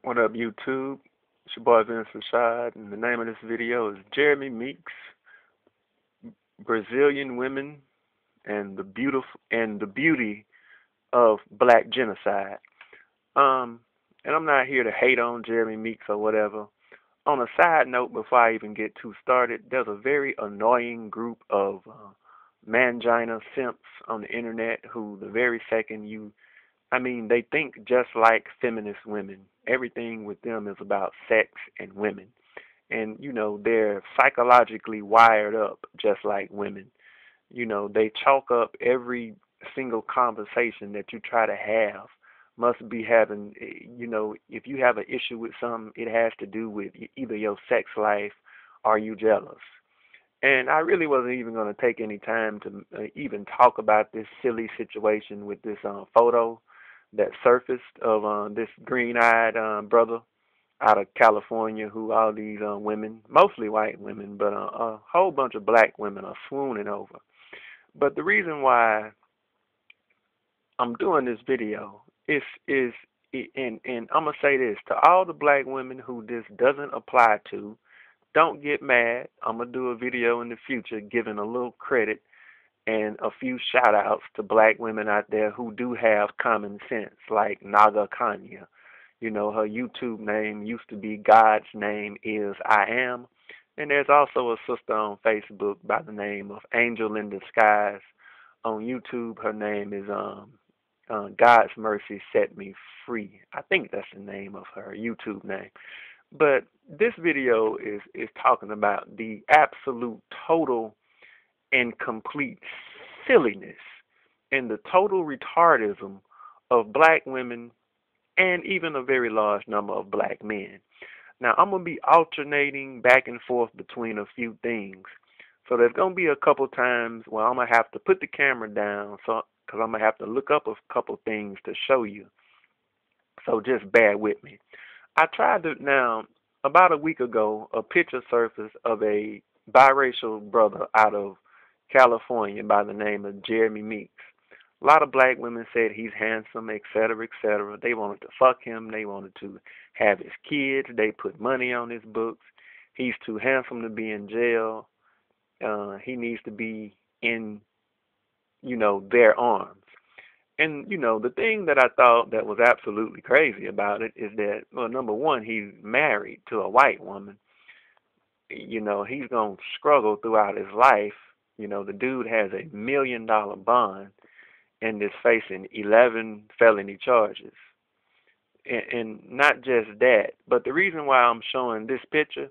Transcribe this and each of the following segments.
What up, YouTube? It's your boy Vince Rashad, and the name of this video is Jeremy Meeks, Brazilian Women and the Beauty of Black Genocide. Um, and I'm not here to hate on Jeremy Meeks or whatever. On a side note, before I even get too started, there's a very annoying group of mangina simps on the internet who, the very second they think just like feminist women. Everything with them is about sex and women. And, they're psychologically wired up just like women. They chalk up every single conversation that you try to have must be having, if you have an issue with something, it has to do with either your sex life or you jealous. And I really wasn't even going to take any time to even talk about this silly situation with this photo that surfaced of this green-eyed brother out of California who all these women, mostly white women, but a whole bunch of black women are swooning over. But the reason why I'm doing this video is and I'm gonna say this to all the black women who this doesn't apply to. Don't get mad. I'm gonna do a video in the future giving a little credit and a few shout outs to black women out there who do have common sense, like Naga Kanya. Her YouTube name used to be God's Name Is I Am. And there's also a sister on Facebook by the name of Angel in Disguise. On YouTube, her name is God's Mercy Set Me Free. I think that's the name of her YouTube name. But this video is talking about the absolute total and complete silliness and the total retardism of black women and even a very large number of black men. Now, I'm going to be alternating back and forth between a few things. So there's going to be a couple times where I'm going to have to put the camera down because I'm going to have to look up a couple things to show you. So just bear with me. I tried to, now, about a week ago, a picture surfaced of a biracial brother out of California by the name of Jeremy Meeks. A lot of black women said he's handsome, etc., etc. They wanted to fuck him. They wanted to have his kids. They put money on his books. He's too handsome to be in jail. He needs to be in, their arms. And, the thing that I thought that was absolutely crazy about it is that, well, number one, he's married to a white woman. He's going to struggle throughout his life. The dude has a $1 million bond and is facing 11 felony charges. And not just that, but the reason why I'm showing this picture,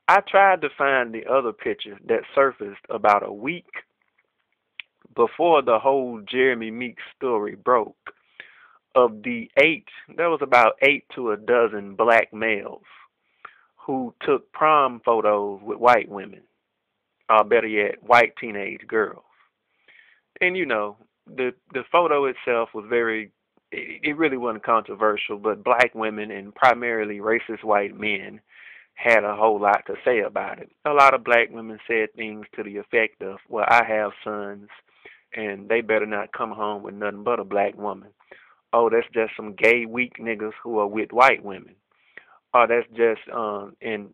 I tried to find the other picture that surfaced about a week before the whole Jeremy Meeks story broke. Of the 8, there was about 8 to a dozen black males who took prom photos with white women, or better yet, white teenage girls. And the photo itself was it really wasn't controversial, but black women and primarily racist white men had a whole lot to say about it. A lot of black women said things to the effect of, well, I have sons and they better not come home with nothing but a black woman. Oh, that's just some gay weak niggas who are with white women. Or that's just and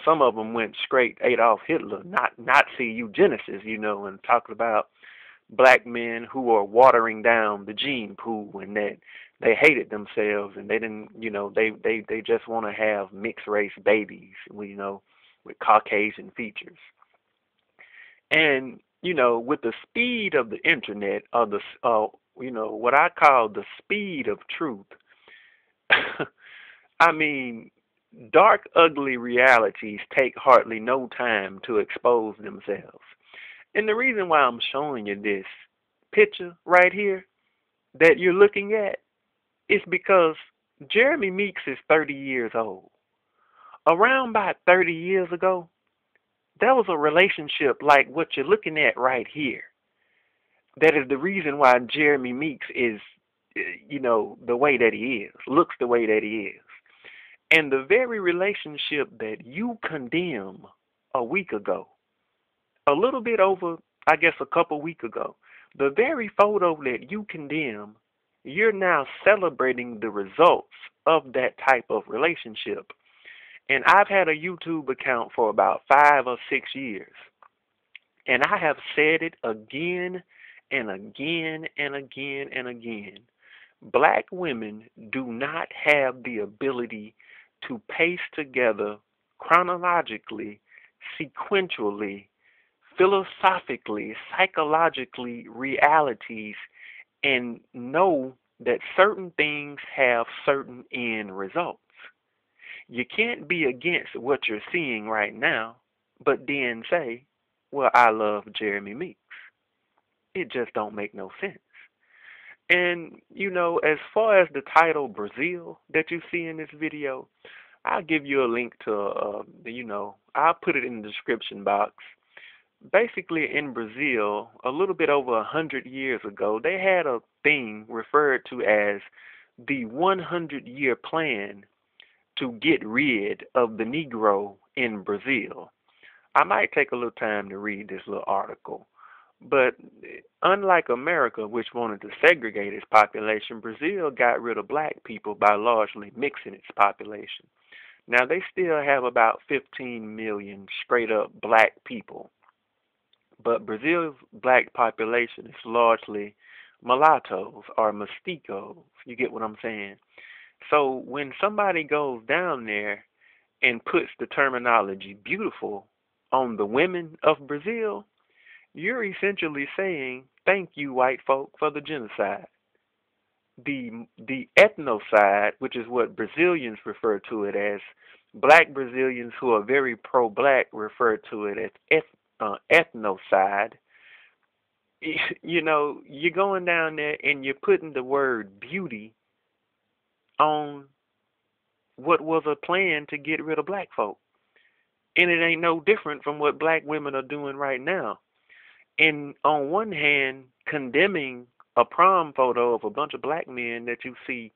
some of them went straight Adolf Hitler, not Nazi eugenicists, and talked about black men who are watering down the gene pool and that they hated themselves and they didn't, they just want to have mixed race babies, with Caucasian features. And, with the speed of the internet or what I call the speed of truth, I mean, dark, ugly realities take hardly no time to expose themselves. And the reason why I'm showing you this picture right here that you're looking at is because Jeremy Meeks is 30 years old. Around about 30 years ago, there was a relationship like what you're looking at right here. That is the reason why Jeremy Meeks is, the way that he is, looks the way that he is. And the very relationship that you condemn a week ago, a little bit over, I guess, a couple weeks ago, the very photo that you condemn, you're now celebrating the results of that type of relationship. And I've had a YouTube account for about 5 or 6 years. And I have said it again and again and again and again. Black women do not have the ability to pace together chronologically, sequentially, philosophically, psychologically realities and know that certain things have certain end results. You can't be against what you're seeing right now, but then say, well, I love Jeremy Meeks. It just don't make no sense. And, as far as the title Brazil that you see in this video, I'll give you a link to, I'll put it in the description box. Basically, in Brazil, a little bit over 100 years ago, they had a thing referred to as the 100-year plan to get rid of the Negro in Brazil. I might take a little time to read this little article. But unlike America, which wanted to segregate its population, Brazil got rid of black people by largely mixing its population. Now, they still have about 15 million straight up black people. But Brazil's black population is largely mulattoes or mestizos. You get what I'm saying? So when somebody goes down there and puts the terminology beautiful on the women of Brazil, you're essentially saying, thank you, white folk, for the genocide. The ethnocide, which is what Brazilians refer to it as, black Brazilians who are very pro-black refer to it as ethnocide. You're going down there and you're putting the word beauty on what was a plan to get rid of black folk. And it ain't no different from what black women are doing right now. And on one hand, condemning a prom photo of a bunch of black men that you see,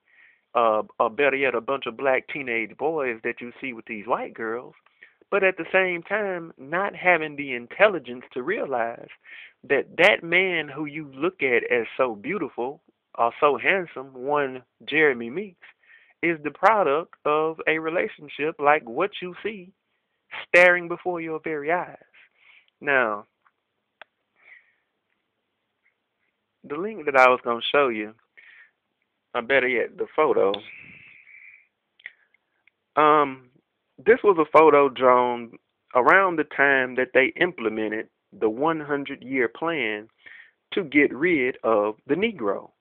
or better yet, a bunch of black teenage boys that you see with these white girls, but at the same time, not having the intelligence to realize that that man who you look at as so beautiful or so handsome, one Jeremy Meeks, is the product of a relationship like what you see staring before your very eyes. Now, the link that I was going to show you, or better yet, the photo, this was a photo drawn around the time that they implemented the 100-year plan to get rid of the Negro.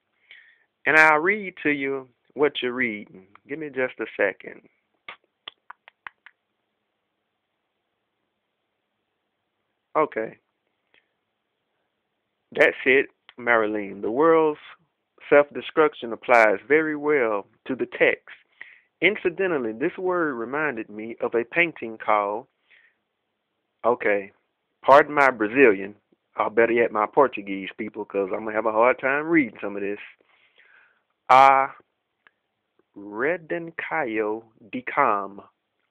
And I'll read to you what you're reading. Give me just a second. Okay. That's it, Marilyn. The world's self-destruction applies very well to the text. Incidentally, this word reminded me of a painting called, okay, pardon my Brazilian, or better yet my Portuguese people, because I'm going to have a hard time reading some of this. A Redencaio de Cam,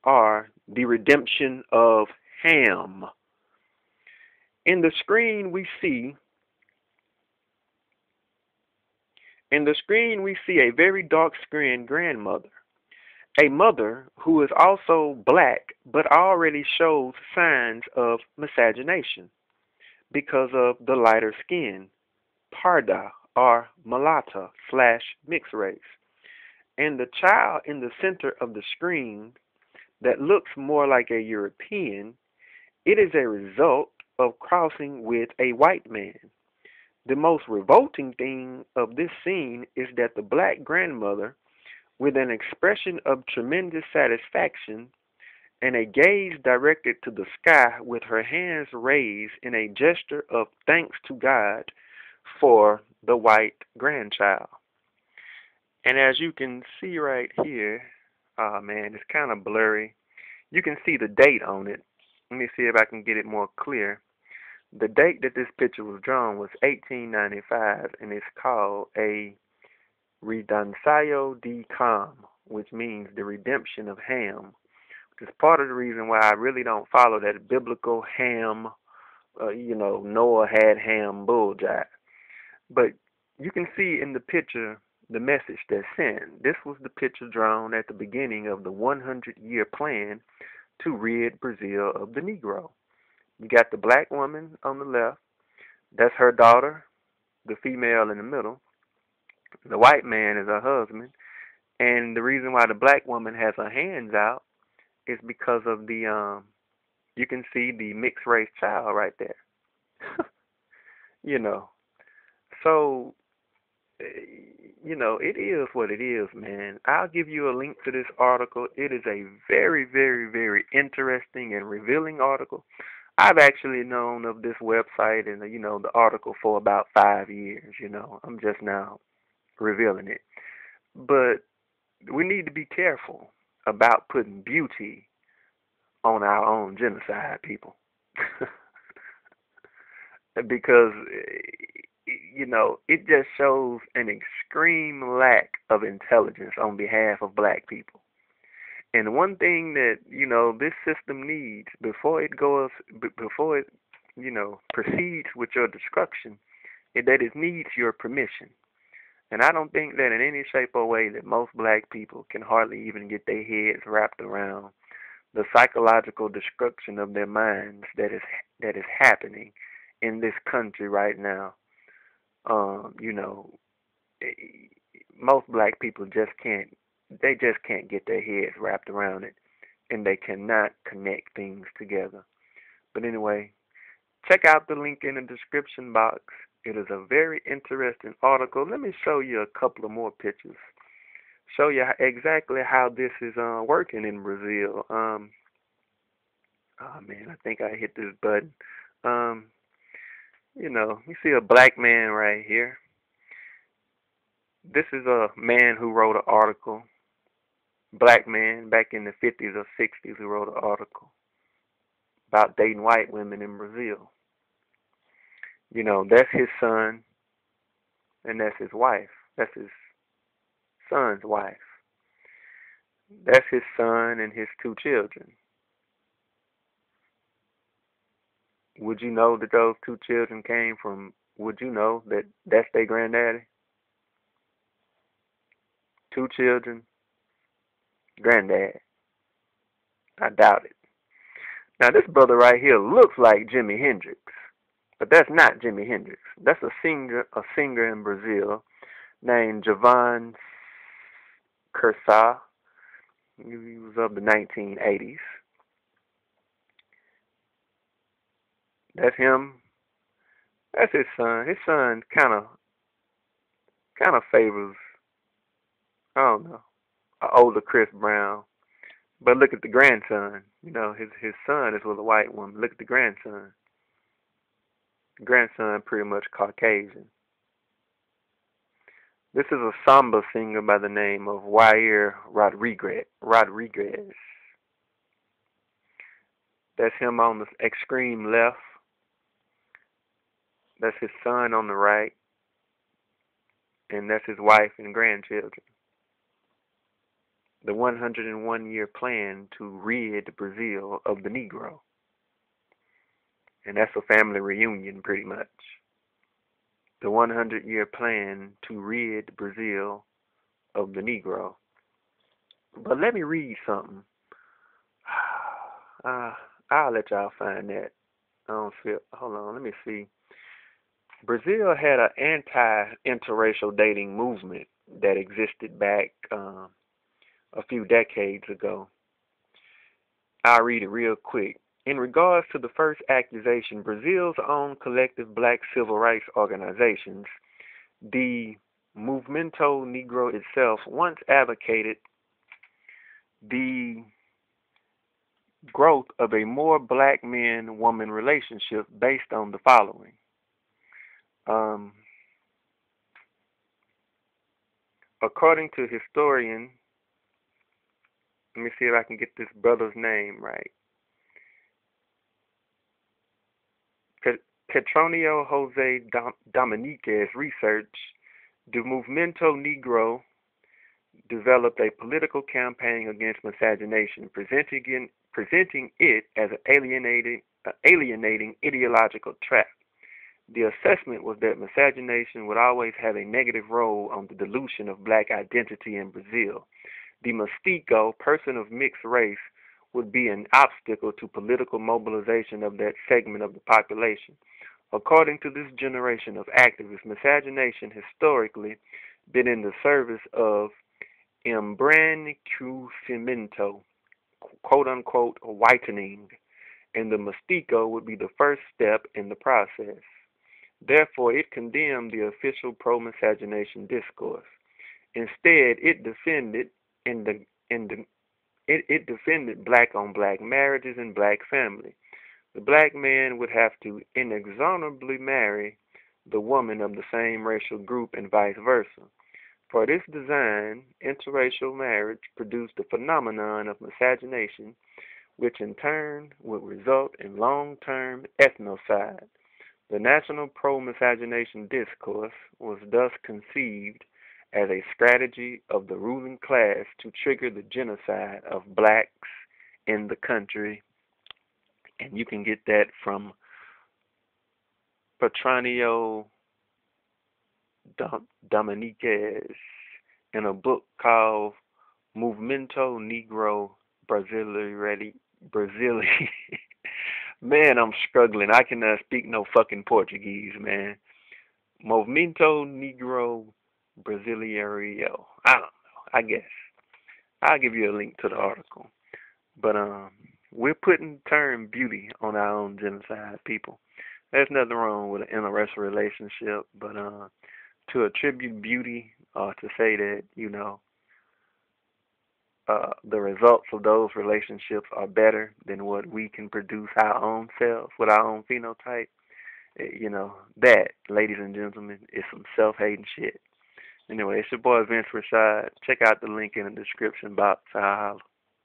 or the redemption of Ham. In the screen we see a very dark-skinned grandmother, a mother who is also black but already shows signs of miscegenation because of the lighter skin, parda or mulatta / mixed race. And the child in the center of the screen that looks more like a European, it is a result of crossing with a white man. The most revolting thing of this scene is that the black grandmother, with an expression of tremendous satisfaction and a gaze directed to the sky with her hands raised in a gesture of thanks to God for the white grandchild. And as you can see right here, oh man, it's kind of blurry. You can see the date on it. Let me see if I can get it more clear. The date that this picture was drawn was 1895, and it's called a Redencaio de Cam, which means the redemption of Ham, which is part of the reason why I really don't follow that biblical Ham, Noah had Ham bull jive. But you can see in the picture the message that's sent. This was the picture drawn at the beginning of the 100-year plan to rid Brazil of the Negro. You got the black woman on the left. That's her daughter, the female in the middle. The white man is her husband. And the reason why the black woman has her hands out is because of you can see the mixed race child right there. you know. So, it is what it is, man. I'll give you a link to this article. It is a very, very, very interesting and revealing article. I've actually known of this website and, the article for about 5 years, I'm just now revealing it. But we need to be careful about putting beauty on our own genocide, people. Because, it just shows an extreme lack of intelligence on behalf of black people. And one thing that, this system needs before it proceeds with your destruction, is that it needs your permission. And I don't think that in any shape or way that most black people can hardly even get their heads wrapped around the psychological destruction of their minds that is happening in this country right now. Most black people just can't get their heads wrapped around it, and they cannot connect things together. But anyway, check out the link in the description box. It is a very interesting article. Let me show you a couple of more pictures. Show you exactly how this is working in Brazil. Oh man, I think I hit this button. You see a black man right here. This is a man who wrote an article. Black man back in the 50s or 60s who wrote an article about dating white women in Brazil. That's his son, and that's his wife. That's his son's wife. That's his son and his 2 children. Would you know that those 2 children came from, would you know that that's their granddaddy? 2 children, granddad. I doubt it. Now this brother right here looks like Jimi Hendrix, but that's not Jimi Hendrix. That's a singer in Brazil named Javon Kershaw. He was of the 1980s. That's him. That's his son. His son kind of favors, I don't know, an older Chris Brown. But look at the grandson. His son is with a white woman. Look at the grandson. The grandson pretty much Caucasian. This is a samba singer by the name of Jair Rodriguez. That's him on the extreme left. That's his son on the right. And that's his wife and grandchildren. The 101-year plan to rid Brazil of the Negro. And that's a family reunion, pretty much. The 100-year plan to rid Brazil of the Negro. But let me read something. I'll let y'all find that. Hold on, let me see. Brazil had an anti-interracial dating movement that existed back a few decades ago. I'll read it real quick. In regards to the first accusation, Brazil's own collective black civil rights organizations, the Movimento Negro itself, once advocated the growth of a more black man-woman relationship based on the following. According to historian, let me see if I can get this brother's name right. Petronio Jose Dominiquez research, the Movimento Negro developed a political campaign against miscegenation, presenting it as an alienating ideological trap. The assessment was that miscegenation would always have a negative role on the dilution of black identity in Brazil. The mestizo, person of mixed race, would be an obstacle to political mobilization of that segment of the population. According to this generation of activists, miscegenation historically been in the service of embranquecimento, quote unquote, whitening, and the mestizo would be the first step in the process. Therefore, it condemned the official pro-miscegenation discourse. Instead, it defended in the in the it defended black on black marriages and black family. The black man would have to inexorably marry the woman of the same racial group and vice versa. For this design, interracial marriage produced the phenomenon of miscegenation, which in turn would result in long-term ethnocide. The national pro-miscegenation discourse was thus conceived as a strategy of the ruling class to trigger the genocide of blacks in the country. And you can get that from Petronio Dominiquez in a book called Movimento Negro Brasileiro. Man, I'm struggling. I cannot speak no fucking Portuguese, man. Movimento Negro Brasileiro. I don't know. I guess. I'll give you a link to the article. But we're putting term beauty on our own genocide, people. There's nothing wrong with an interracial relationship, but to attribute beauty or to say that, the results of those relationships are better than what we can produce our own selves with our own phenotype, that, ladies and gentlemen, is some self-hating shit. Anyway, it's your boy Vince Rashad. Check out the link in the description box. I'll holler.